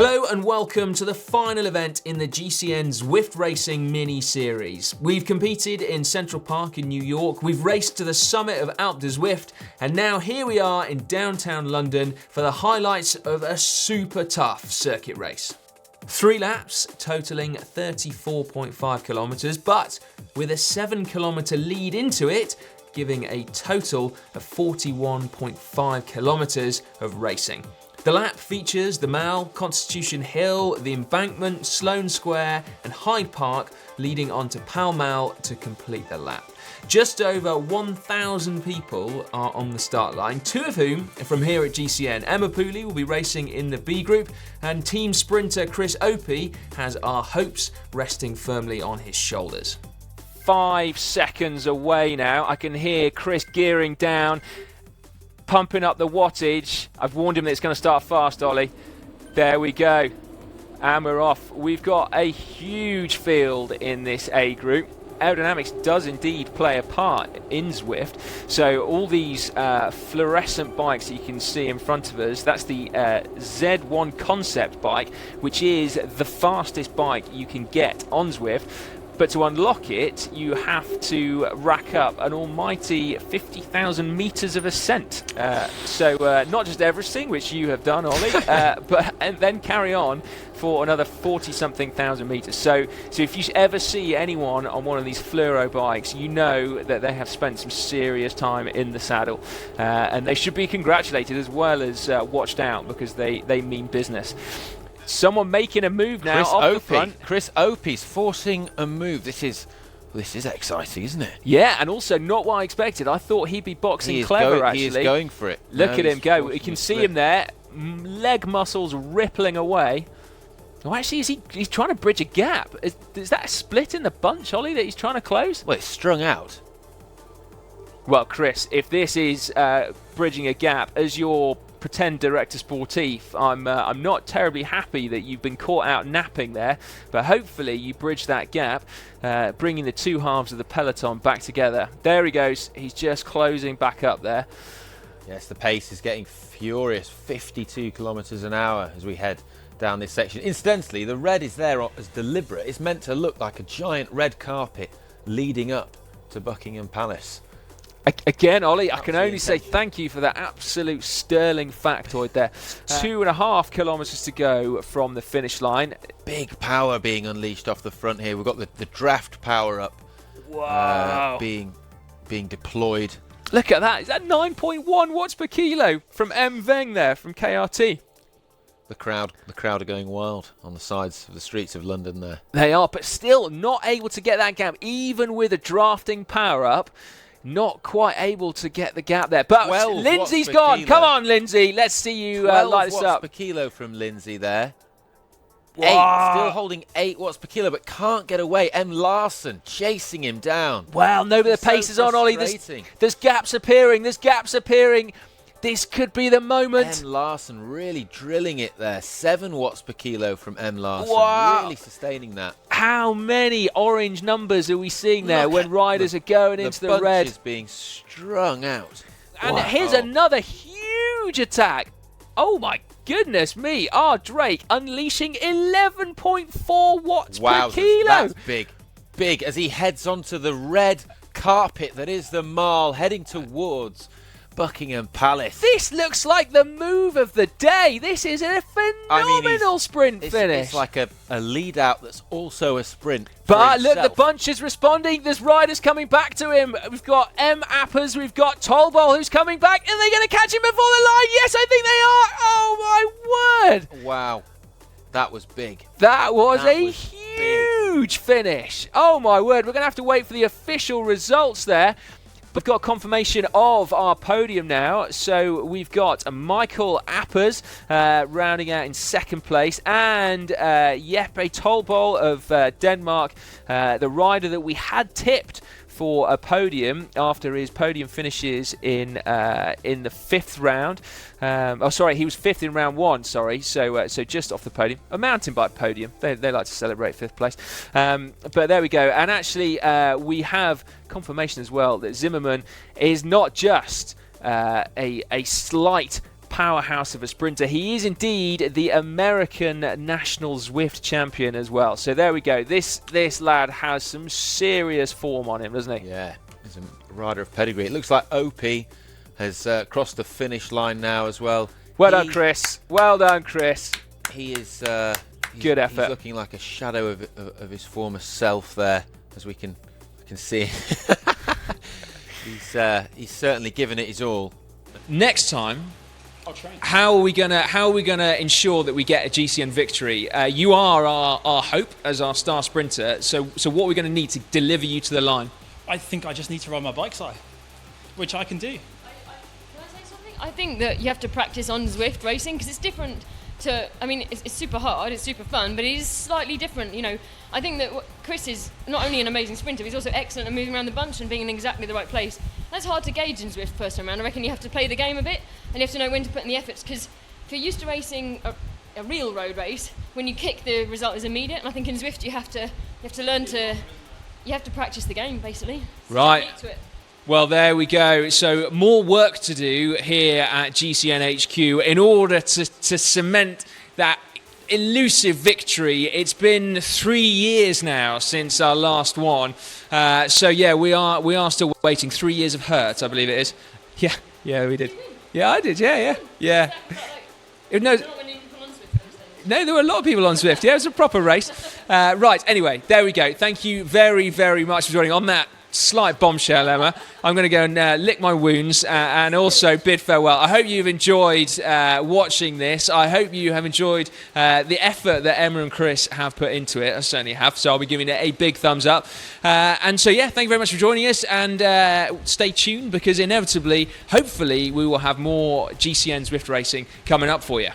Hello and welcome to the final event in the GCN Zwift Racing mini-series. We've competed in Central Park in New York, we've raced to the summit of Alpe Zwift, and now here we are in downtown London for the highlights of a super tough circuit race. 3 laps totaling 34.5 kilometers, but with a 7 kilometer lead into it, giving a total of 41.5 kilometers of racing. The lap features the Mall, Constitution Hill, the Embankment, Sloane Square and Hyde Park, leading on to Pall Mall to complete the lap. Just over 1,000 people are on the start line, 2 of whom are from here at GCN. Emma Pooley will be racing in the B group, and team sprinter Chris Alpe has our hopes resting firmly on his shoulders. 5 seconds away now. I can hear Chris gearing down, pumping up the wattage. I've warned him that it's going to start fast, Ollie. There we go. And we're off. We've got a huge field in this A group. Aerodynamics does indeed play a part in Zwift. So all these fluorescent bikes that you can see in front of us, that's the Z1 concept bike, which is the fastest bike you can get on Zwift. But to unlock it, you have to rack up an almighty 50,000 meters of ascent. So not just Everesting, which you have done, Ollie, and then carry on for another 40-something thousand meters. So if you ever see anyone on one of these fluoro bikes, you know that they have spent some serious time in the saddle. And they should be congratulated as well as watched out, because they mean business. Someone making a move now off the front. Chris Alpe's forcing a move. This is exciting, isn't it? Yeah, and also not what I expected. I thought he'd be boxing clever, actually. He is going for it. Look at him go. You can see him there. Leg muscles rippling away. Oh, actually, he's trying to bridge a gap. Is that a split in the bunch, Ollie, that he's trying to close? Well, it's strung out. Well, Chris, if this is bridging a gap, as your pretend director sportif, I'm not terribly happy that you've been caught out napping there, but hopefully you bridge that gap, bringing the 2 halves of the peloton back together. There he goes. He's just closing back up there. Yes, the pace is getting furious. 52 kilometers an hour as we head down this section. Incidentally, the red is there as deliberate. It's meant to look like a giant red carpet leading up to Buckingham Palace. Again, Ollie, I can only say thank you for that absolute sterling factoid there. 2.5 kilometres to go from the finish line. Big power being unleashed off the front here. We've got the draft power up. Wow. Being deployed. Look at that. Is that 9.1 watts per kilo from M. Veng there, from KRT? The crowd are going wild on the sides of the streets of London there. They are, but still not able to get that gap, even with a drafting power up. Not quite able to get the gap there. But Lindsay's gone. Come on, Lindsay. Let's see you light this 12 up. watts per kilo from Lindsay there. Wow. 8, still holding 8 watts per kilo, but can't get away. M. Larson chasing him down. Wow, no, the pace is on, Ollie. There's gaps appearing. This could be the moment. M. Larson really drilling it there. 7 watts per kilo from M. Larson. Wow. Really sustaining that. How many orange numbers are we seeing there when riders are going into the red? The bunch is being strung out. And here's another huge attack. Oh my goodness me. R. Drake unleashing 11.4 watts per kilo. That's big. Big as he heads onto the red carpet that is the Mall, heading towards Buckingham Palace. This looks like the move of the day. This is a phenomenal sprint finish. It's like a lead out that's also a sprint. But look, the bunch is responding. There's riders coming back to him. We've got M. Appers, we've got Tolbol who's coming back. Are they going to catch him before the line? Yes, I think they are. Oh my word. Wow. That was big. That was a huge finish. Oh my word. We're going to have to wait for the official results there. We've got confirmation of our podium now. So we've got Michael Appers rounding out in 2nd place, and Jeppe Tolbol of Denmark, the rider that we had tipped for a podium after his podium finishes in the 5th round. He was 5th in round 1. Sorry, so just off the podium, a mountain bike podium. They like to celebrate 5th place. But there we go. And actually, we have confirmation as well that Zimmerman is not just a slight powerhouse of a sprinter. He is indeed the American National Zwift Champion as well. So there we go. This lad has some serious form on him, doesn't he? Yeah, he's a rider of pedigree. It looks like Alpe has crossed the finish line now as well. Well done, Chris. Well done, Chris. He is good effort. He's looking like a shadow of his former self there, as we can see. He's certainly given it his all. Next time, how are we gonna ensure that we get a GCN victory? You are our hope as our star sprinter. So what are we going to need to deliver you to the line? I think I just need to ride my bike side, which I can do. Can I say something? I think that you have to practice on Zwift racing because it's different to, I mean, it's super hard, it's super fun, but it is slightly different, you know. I think that Chris is not only an amazing sprinter, he's also excellent at moving around the bunch and being in exactly the right place. That's hard to gauge in Zwift first time around. I reckon you have to play the game a bit and you have to know when to put in the efforts, because if you're used to racing a real road race, when you kick, the result is immediate, and I think in Zwift you have to learn to, you have to practice the game, basically. Right. To it. Well, there we go. So more work to do here at GCN HQ in order to cement that elusive victory. It's been 3 years now since our last one. So yeah, we are still waiting. 3 years of hurt, I believe it is. Yeah, we did. Yeah, I did. Yeah. No, there were a lot of people on Zwift. Yeah, it was a proper race. Right, anyway, there we go. Thank you very, very much for joining on that slight bombshell, Emma. I'm going to go and lick my wounds and also bid farewell. I hope you've enjoyed watching this. I hope you have enjoyed the effort that Emma and Chris have put into it. I certainly have, so I'll be giving it a big thumbs up. And so, yeah, thank you very much for joining us, and stay tuned, because inevitably, hopefully, we will have more GCN Zwift racing coming up for you.